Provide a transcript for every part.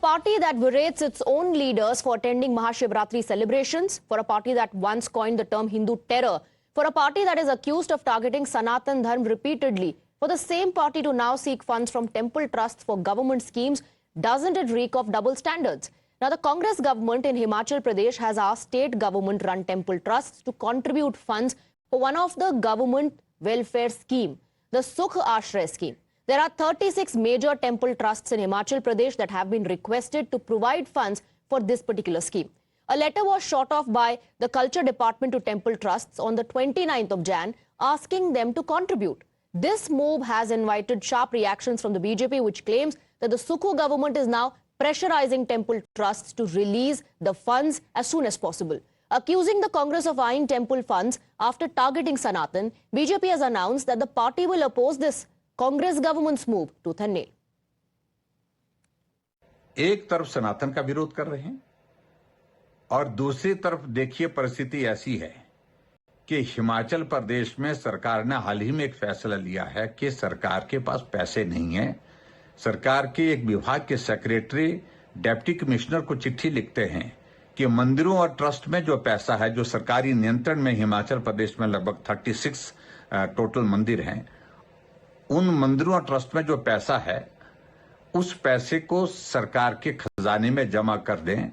party that berates its own leaders for attending Mahashivratri celebrations, for a party that once coined the term Hindu terror, for a party that is accused of targeting Sanatan Dharma repeatedly, for the same party to now seek funds from temple trusts for government schemes, doesn't it reek of double standards? Now, the Congress government in Himachal Pradesh has asked state government-run temple trusts to contribute funds for one of the government welfare scheme, the Sukh Ashray scheme. There are 36 major temple trusts in Himachal Pradesh that have been requested to provide funds for this particular scheme. A letter was shot off by the Culture Department to temple trusts on the 29th of Jan, asking them to contribute. This move has invited sharp reactions from the BJP, which claims that the Sukhu government is now pressurizing temple trusts to release the funds as soon as possible. Accusing the Congress of eyeing temple funds after targeting Sanatan, BJP has announced that the party will oppose this Congress governments move tooth and nail. एक तरफ सनातन का विरोध कर रहे हैं और दूसरी तरफ देखिए परिस्थिति ऐसी है कि हिमाचल प्रदेश में सरकार ने हाल ही में एक फैसला लिया है कि सरकार के पास पैसे नहीं है। सरकार के एक विभाग के सेक्रेटरी डिप्टी कमिश्नर को चिट्ठी लिखते हैं कि मंदिरों और ट्रस्ट में जो पैसा है, जो सरकारी नियंत्रण में हिमाचल प्रदेश में लगभग 36 टोटल मंदिर हैं, उन मंदिरों और ट्रस्ट में जो पैसा है उस पैसे को सरकार के खजाने में जमा कर दें,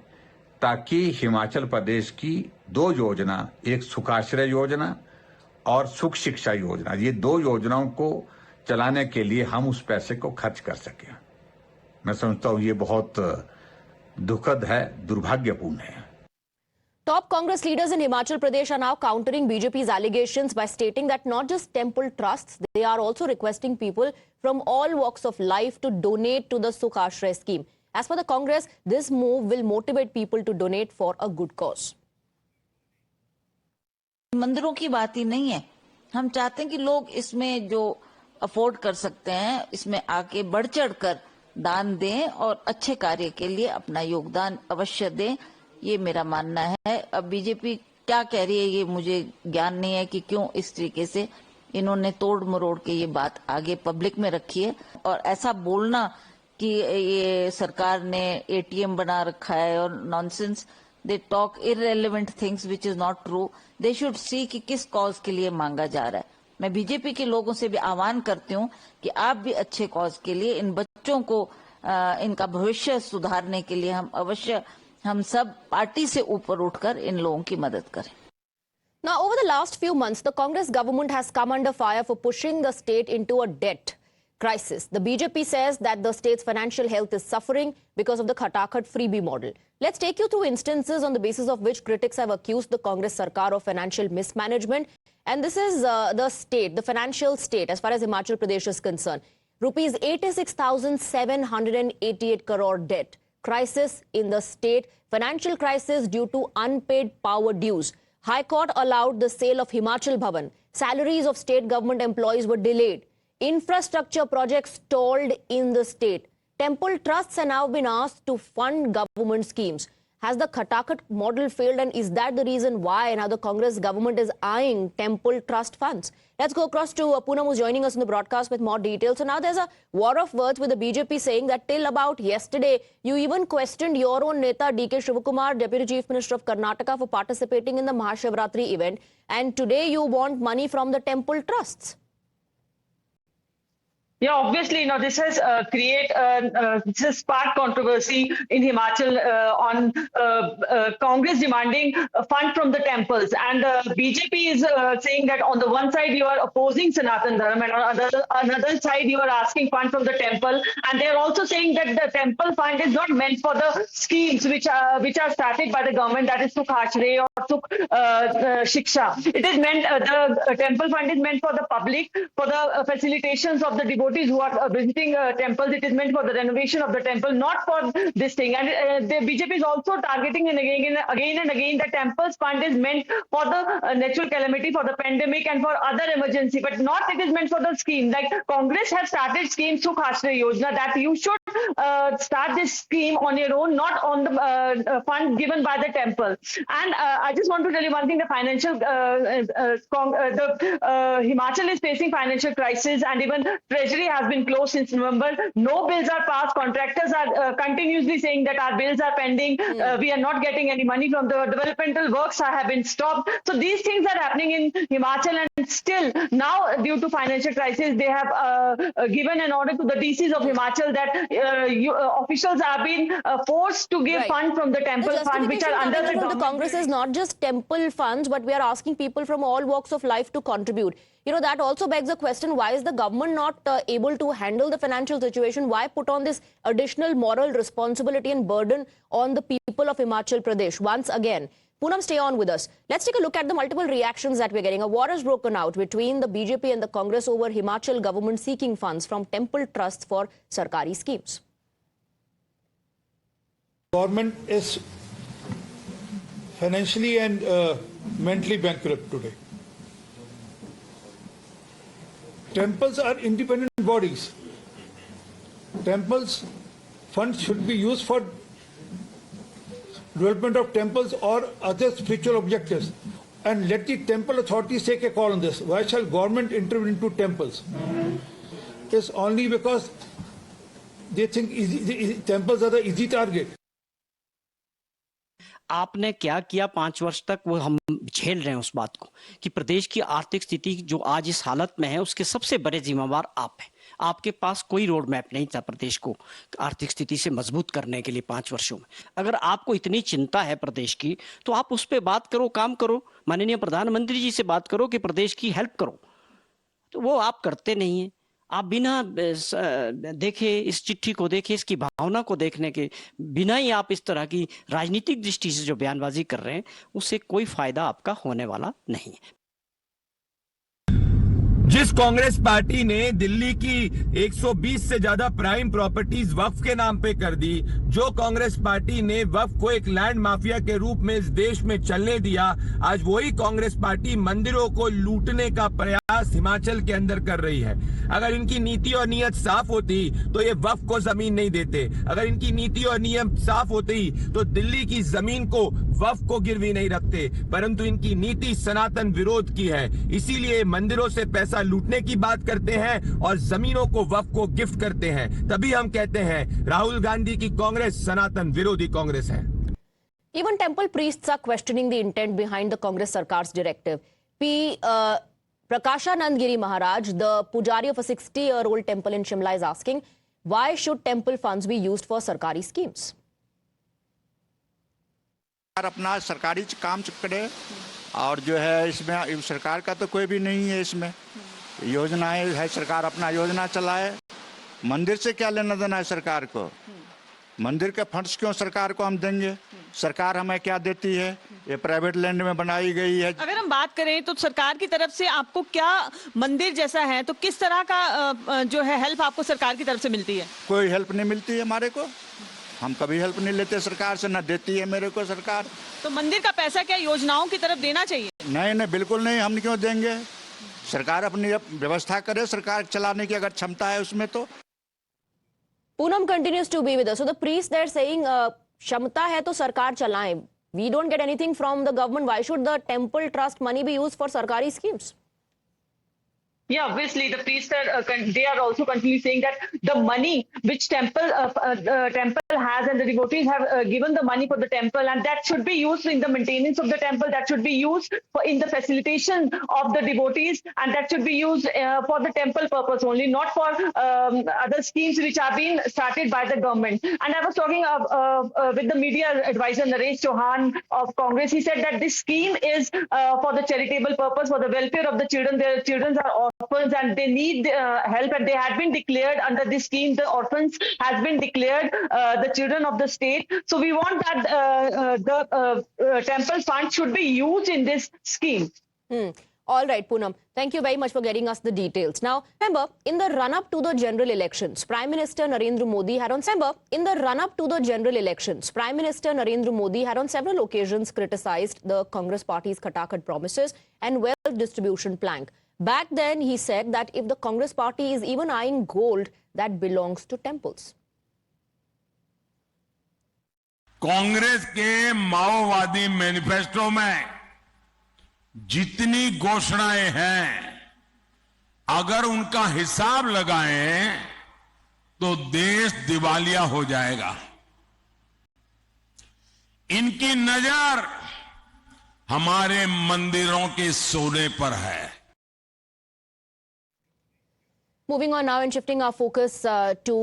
ताकि हिमाचल प्रदेश की दो योजना, एक सुखाश्रय योजना और सुख शिक्षा योजना, ये दो योजनाओं को चलाने के लिए हम उस पैसे को खर्च कर सकें। मैं समझता हूं ये बहुत दुखद है, दुर्भाग्यपूर्ण है। Top Congress leaders in Himachal Pradesh are now countering BJP's allegations by stating that not just temple trusts, they are also requesting people from all walks of life to donate to the Sukh Ashray scheme. As for the Congress, this move will motivate people to donate for a good cause. मंदिरों की बात ही नहीं है। हम चाहते हैं कि लोग इसमें जो अफोर्ड कर सकते हैं, इसमें आके बढ़ चढ़ कर दान दें और अच्छे कार्य के लिए अपना योगदान अवश्य दें। ये मेरा मानना है। अब बीजेपी क्या कह रही है ये मुझे ज्ञान नहीं है कि क्यों इस तरीके से इन्होंने तोड़ मरोड़ के ये बात आगे पब्लिक में रखी है। और ऐसा बोलना कि ये सरकार ने एटीएम बना रखा है और nonsense, they talk irrelevant things which is not true. They should see कि किस कॉज के लिए मांगा जा रहा है। मैं बीजेपी के लोगों से भी आह्वान करती हूँ कि आप भी अच्छे कॉज के लिए, इन बच्चों को इनका भविष्य सुधारने के लिए हम सब पार्टी से ऊपर उठकर इन लोगों की मदद करें। Now, over the last few months, the Congress government has come under fire for pushing the state into a debt crisis. The BJP says that the state's financial health is suffering because of the Khatakhat freebie model. Let's take you through instances on the basis of which critics have accused the Congress Sarkar of financial mismanagement. And this is the state, the financial state, as far as Himachal Pradesh is concerned. Rupees 86,788 crore debt. Crisis in the state, financial crisis due to unpaid power dues. High Court allowed the sale of Himachal Bhavan. Salaries of state government employees were delayed. Infrastructure projects stalled in the state. Temple trusts have now been asked to fund government schemes. Has the Khatakhat model failed, and is that the reason why now the Congress government is eyeing temple trust funds? Let's go across to Poonam, who's joining us in the broadcast with more details. So now there's a war of words with the BJP saying that till about yesterday, you even questioned your own Neta D.K. Shivakumar, Deputy Chief Minister of Karnataka, for participating in the Mahashivratri event. And today you want money from the temple trusts. Yeah, obviously, this has this has sparked controversy in Himachal on Congress demanding a fund from the temples, and BJP is saying that on the one side you are opposing Sanatan Dharma, and on another side you are asking fund from the temple, and they are also saying that the temple fund is not meant for the schemes which are started by the government, that is Sukh Ashray or Sukh Shiksha. It is meant the temple fund is meant for the public, for the facilitations of the devotees who are visiting temples. It is meant for the renovation of the temple, not for this thing. And the BJP is also targeting and again and again the temples fund is meant for the natural calamity, for the pandemic and for other emergency, but not it is meant for the scheme. Like Congress has started scheme Sukh Ashray Yojana, that you should start this scheme on your own, not on the fund given by the temple. And I just want to tell you one thing: the Himachal is facing financial crisis, and even Treasury treasury has been closed since November. No bills are passed. Contractors are continuously saying that our bills are pending. We are not getting any money from the developmental works have been stopped. So these things are happening in Himachal, and still now due to financial crisis, they have given an order to the DCs of Himachal that officials are being forced to give Right. funds from the temple The fund, which are justification under coming the from the government. Congress is not just temple funds, but we are asking people from all walks of life to contribute. You know, that also begs the question, why is the government not able to handle the financial situation? Why put on this additional moral responsibility and burden on the people of Himachal Pradesh? Once again, Poonam, stay on with us. Let's take a look at the multiple reactions that we're getting. A war has broken out between the BJP and the Congress over Himachal government seeking funds from temple trusts for sarkari schemes. Government is financially and mentally bankrupt today. Temples are independent bodies. Temples funds should be used for development of temples or other spiritual objectives, and let the temple authorities take a call on this. Why shall government intervene into temples? It's only because they think temples are the easy target. आपने क्या किया 5 वर्ष तक, वो हम झेल रहे हैं उस बात को कि प्रदेश की आर्थिक स्थिति जो आज इस हालत में है उसके सबसे बड़े जिम्मेवार आप हैं। आपके पास कोई रोड मैप नहीं था प्रदेश को आर्थिक स्थिति से मजबूत करने के लिए 5 वर्षों में। अगर आपको इतनी चिंता है प्रदेश की तो आप उस पर बात करो, काम करो, माननीय प्रधानमंत्री जी से बात करो कि प्रदेश की हेल्प करो। तो वो आप करते नहीं है। आप बिना देखे इस चिट्ठी को देखे, इसकी भावना को देखने के बिना ही आप इस तरह की राजनीतिक दृष्टि से जो बयानबाजी कर रहे हैं उससे कोई फायदा आपका होने वाला नहीं है। जिस कांग्रेस पार्टी ने दिल्ली की 120 से ज्यादा प्राइम प्रॉपर्टीज वक्फ के नाम पे कर दी, जो कांग्रेस पार्टी ने वक्फ को एक लैंड माफिया के रूप में इस देश में चलने दिया, आज वही कांग्रेस पार्टी मंदिरों को लूटने का प्रयास हिमाचल के अंदर कर रही है। अगर इनकी नीति और नीयत साफ होती तो ये वक्फ को जमीन नहीं देते। अगर इनकी नीति और नियम साफ होती तो दिल्ली की जमीन को वक्फ को गिरवी नहीं रखते, परंतु इनकी नीति सनातन विरोध की है। इसीलिए मंदिरों से पैसा लूटने की बात करते हैं और जमीनों को वक्फ को गिफ्ट करते हैं। तभी हम कहते हैं राहुल गांधी की कांग्रेस सनातन विरोधी कांग्रेस है। Even temple priests are questioning the intent behind the Congress Sarkar's directive. Prakashanand Giri Maharaj, the pujari of a 60-year-old temple in Shimla, is asking, why should temple funds be used for sarkari schemes? अपना सरकारी काम करे और जो है इसमें सरकार का तो कोई भी नहीं है। इसमें योजनाएं है, सरकार अपना योजना चलाए। मंदिर से क्या लेना देना है सरकार को? मंदिर के फंड्स क्यों सरकार को हम देंगे? सरकार हमें क्या देती है? ये प्राइवेट लैंड में बनाई गई है। अगर हम बात करें तो सरकार की तरफ से आपको क्या, मंदिर जैसा है तो किस तरह का जो है हेल्प आपको सरकार की तरफ से मिलती है? कोई हेल्प नहीं मिलती है हमारे को। हम कभी हेल्प नहीं लेते सरकार से, ना देती है मेरे को सरकार। तो मंदिर का पैसा क्या योजनाओं की तरफ देना चाहिए? नहीं नहीं, बिल्कुल नहीं। हम क्यों देंगे? सरकार अपनी व्यवस्था करे, सरकार चलाने की अगर क्षमता है उसमें तो। Poonam continues to be with us. So the priests, they're saying, क्षमता है तो सरकार चलाएं. We don't get anything from the government. Why should the temple trust money be used for sarkari schemes? Yeah, obviously the priests are they are also continually saying that the money which temple has and the devotees have given the money for the temple, and that should be used in the maintenance of the temple, that should be used for in the facilitation of the devotees, and that should be used for the temple purpose only, not for other schemes which are being started by the government. And I was talking with the media advisor Naresh Chauhan of Congress. He said that this scheme is for the charitable purpose, for the welfare of the children. Their children are orphans and they need help, and they had been declared under this scheme. The orphans has been declared the children of the state. So we want that the temple fund should be used in this scheme. All right, Poonam, thank you very much for getting us the details. Now, remember, in the run-up to the general elections, Prime Minister Narendra Modi had on several occasions criticized the Congress party's Khatakhat promises and wealth distribution plank. Back then, he said that if the Congress party is even eyeing gold, that belongs to temples. Congress के माओवादी manifesto में जितनी घोषणाएं हैं अगर उनका हिसाब लगाएं तो देश दिवालिया हो जाएगा। इनकी नजर हमारे मंदिरों के सोने पर है। Moving on now and shifting our focus to